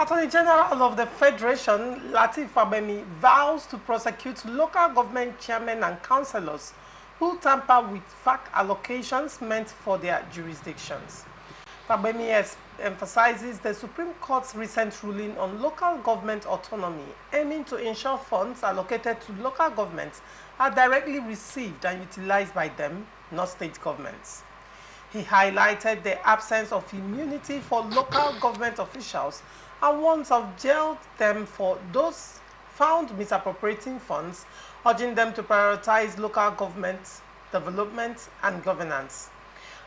Attorney General of the Federation, Lateef Fagbemi, vows to prosecute local government chairmen and councillors who tamper with FAAC allocations meant for their jurisdictions. Fagbemi emphasizes the Supreme Court's recent ruling on local government autonomy, aiming to ensure funds allocated to local governments are directly received and utilized by them, not state governments. He highlighted the absence of immunity for local government officials and warns of jail term for those found misappropriating funds, urging them to prioritize local government development and governance.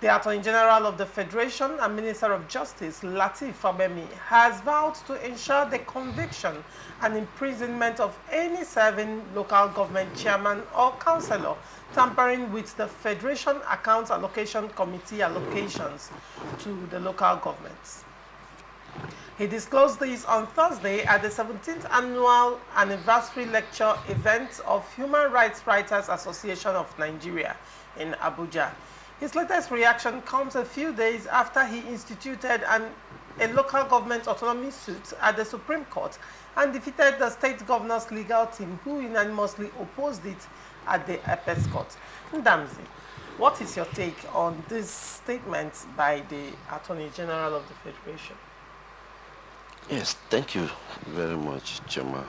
The Attorney General of the Federation and Minister of Justice, Lateef Fagbemi, has vowed to ensure the conviction and imprisonment of any serving local government chairman or councillor tampering with the Federation Accounts Allocation Committee allocations to the local governments. He disclosed this on Thursday at the 17th Annual Anniversary Lecture event of Human Rights Writers Association of Nigeria in Abuja. His latest reaction comes a few days after he instituted a local government autonomy suit at the Supreme Court and defeated the state governor's legal team, who unanimously opposed it at the Apex Court. Ndamzi, what is your take on this statement by the Attorney General of the Federation? Yes, thank you very much, Chema.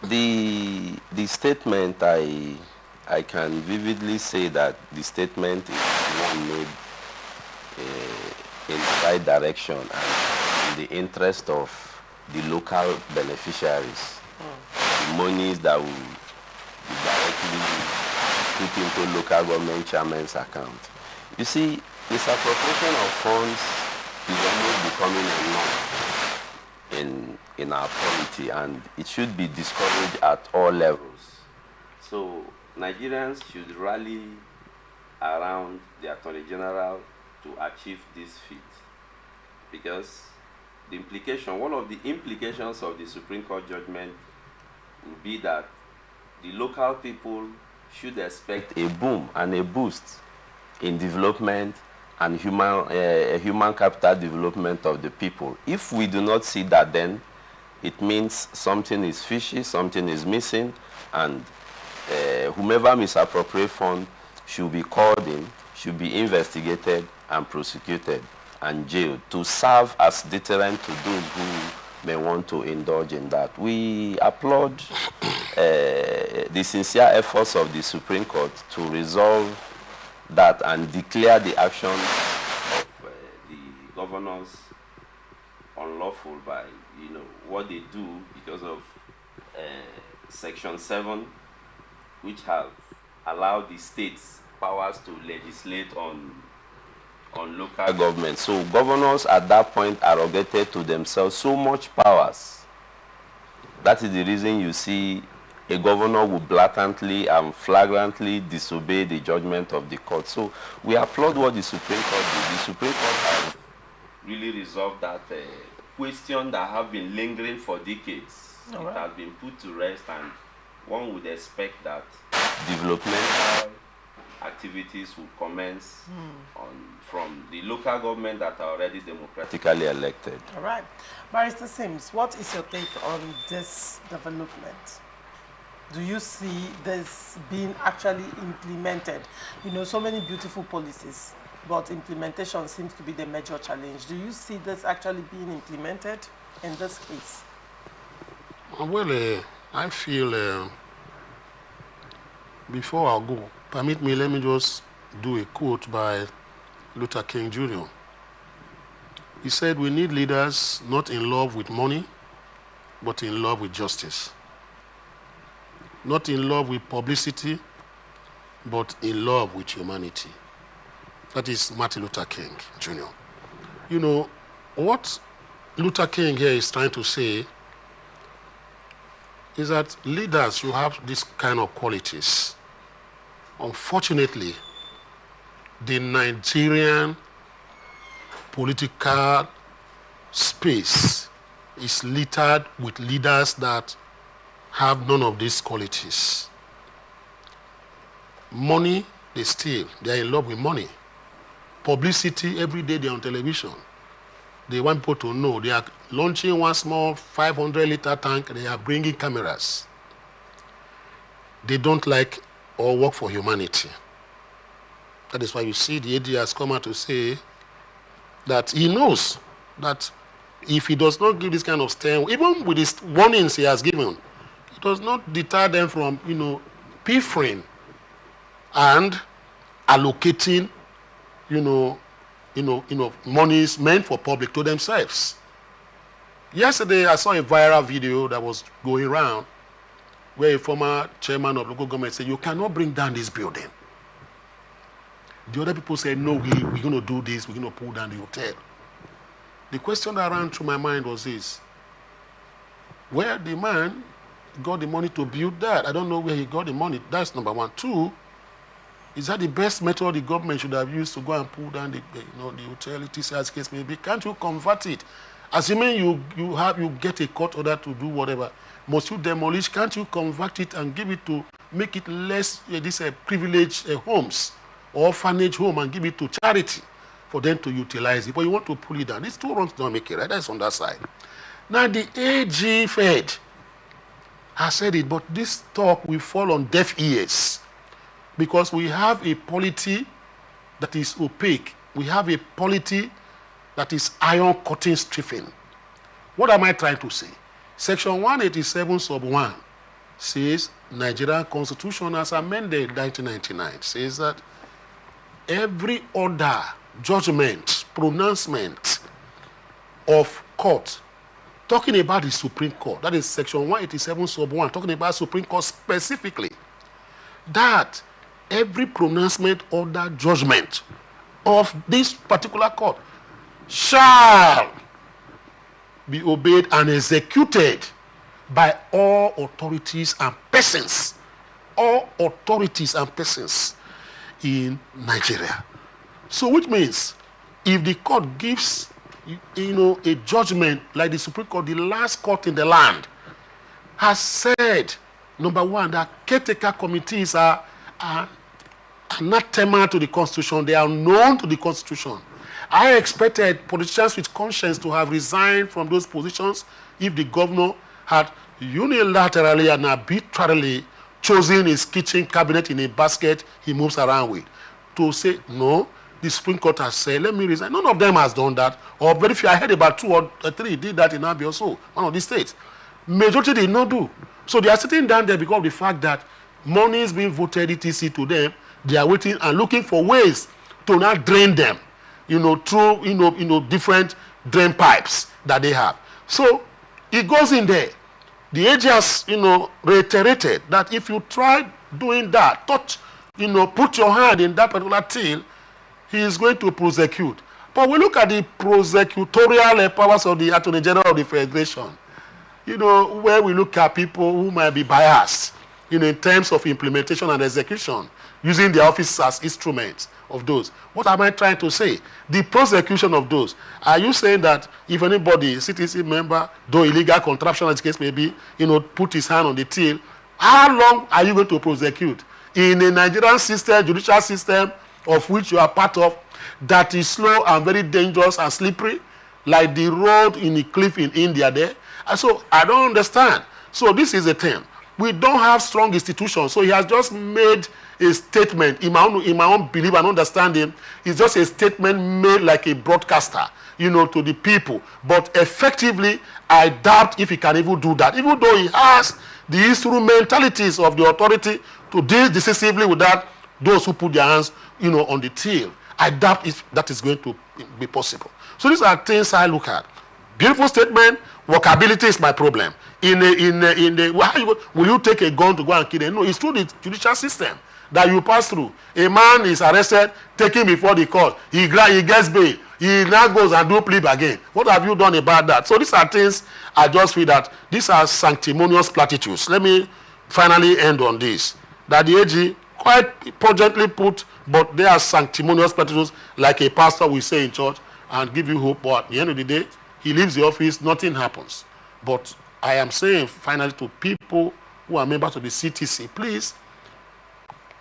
The statement, I can vividly say that the statement is one made in the right direction and in the interest of the local beneficiaries. The monies that will be directly put into local government chairman's account. You see, misappropriation of funds is almost becoming a norm in our polity, and it should be discouraged at all levels. So Nigerians should rally around the Attorney General to achieve this feat, because the implication, one of the implications of the Supreme Court judgment will be that the local people should expect a boom and a boost in development and human capital development of the people. If we do not see that, then it means something is fishy, something is missing, and whomever misappropriate fund should be called in, should be investigated and prosecuted and jailed to serve as deterrent to those who may want to indulge in that. We applaud the sincere efforts of the Supreme Court to resolve that and declare the actions of the governors unlawful by, what they do because of Section 7, which have allowed the states powers to legislate on local government. So governors at that point arrogated to themselves so much powers. That is the reason you see a governor will blatantly and flagrantly disobey the judgment of the court. So we applaud what the Supreme Court did. The Supreme Court has really resolved that question that have been lingering for decades. It has been put to rest, and one would expect that developmental activities will commence from the local government that are already democratically elected. All right. Barrister Sims, what is your take on this development? Do you see this being actually implemented? So many beautiful policies, but implementation seems to be the major challenge. Do you see this actually being implemented in this case? Well, I feel, before I go, permit me, let me just do a quote by Luther King Jr. He said, "We need leaders not in love with money, but in love with justice. Not in love with publicity, but in love with humanity." That is Martin Luther King Jr. What Luther King here is trying to say is that leaders should have this kind of qualities. Unfortunately, the Nigerian political space is littered with leaders that have none of these qualities. Money, they steal. They are in love with money. Publicity, every day they're on television. They want people to know they are launching one small 500-liter tank. They are bringing cameras. They don't like or work for humanity. That is why you see the AG has come out to say that he knows that if he does not give this kind of stern, even with his warnings he has given, it does not deter them from, pilfering and allocating, monies meant for public to themselves. Yesterday, I saw a viral video that was going around where a former chairman of local government said, you cannot bring down this building. The other people said, no, we're going to do this, we're going to pull down the hotel. The question that ran through my mind was this: where the man got the money to build that? I don't know where he got the money. That's number one. Two, is that the best method the government should have used to go and pull down the hotel, etc. as case may be? Can't you convert it? Assuming you get a court order to do whatever, must you demolish? Can't you convert it and give it to make it less privileged homes or orphanage home and give it to charity for them to utilize it? But you want to pull it down. These two wrongs don't make it right. That's on that side. Now the AG Fed has said it, but this talk will fall on deaf ears because we have a polity that is opaque. We have a polity that is iron cutting stripping. What am I trying to say? Section 187 sub 1 says Nigerian Constitution as amended 1999 says that every order, judgment, pronouncement of court, talking about the Supreme Court, that is section 187 sub 1, talking about Supreme Court specifically, that every pronouncement, order, judgment of this particular court shall be obeyed and executed by all authorities and persons. All authorities and persons in Nigeria. So which means if the court gives a judgment like the Supreme Court, the last court in the land, has said, number one, that caretaker committees are anathema to the Constitution. They are known to the Constitution. I expected politicians with conscience to have resigned from those positions if the governor had unilaterally and arbitrarily chosen his kitchen cabinet in a basket he moves around with. To say, no, the Supreme Court has said, let me resign. None of them has done that. Or very few, I heard about 2 or 3 did that in Abia or so, one of these states. Majority did not do. So they are sitting down there because of the fact that money is being voted etc. to them. They are waiting and looking for ways to not drain them, through, different drain pipes that they have. So it goes in there. The AG has, reiterated that if you try doing that, put your hand in that particular till, he is going to prosecute. But we look at the prosecutorial powers of the Attorney General of the Federation, where we look at people who might be biased, in terms of implementation and execution, using their office as instruments of those. What am I trying to say? The prosecution of those. Are you saying that if anybody, CTC member, though illegal contraption as the case may be, put his hand on the till, how long are you going to prosecute? In a Nigerian system, judicial system, of which you are part of, that is slow and very dangerous and slippery, like the road in the cliff in India there. And so I don't understand. So this is the thing. We don't have strong institutions. So he has just made a statement. In my own belief and understanding, it's just a statement made like a broadcaster, to the people. But effectively, I doubt if he can even do that. Even though he has the instrumentalities of the authority to deal decisively with that, those who put their hands, on the till. I doubt if that is going to be possible. So these are things I look at. Beautiful statement. Workability is my problem. Will you take a gun to go and kill them? No, it's through the judicial system that you pass through. A man is arrested, taken before the court. He gets bail. He now goes and do plea again. What have you done about that? So these are things I just feel that these are sanctimonious platitudes. Let me finally end on this. That the AG quite pungently put, but they are sanctimonious platitudes like a pastor will say in church and give you hope. But at the end of the day, he leaves the office, nothing happens. But I am saying finally to people who are members of the CTC, please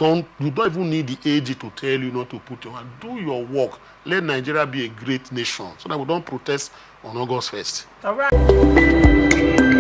You don't even need the AG to tell you not to put your hand. Do your work. Let Nigeria be a great nation so that we don't protest on August 1st. All right.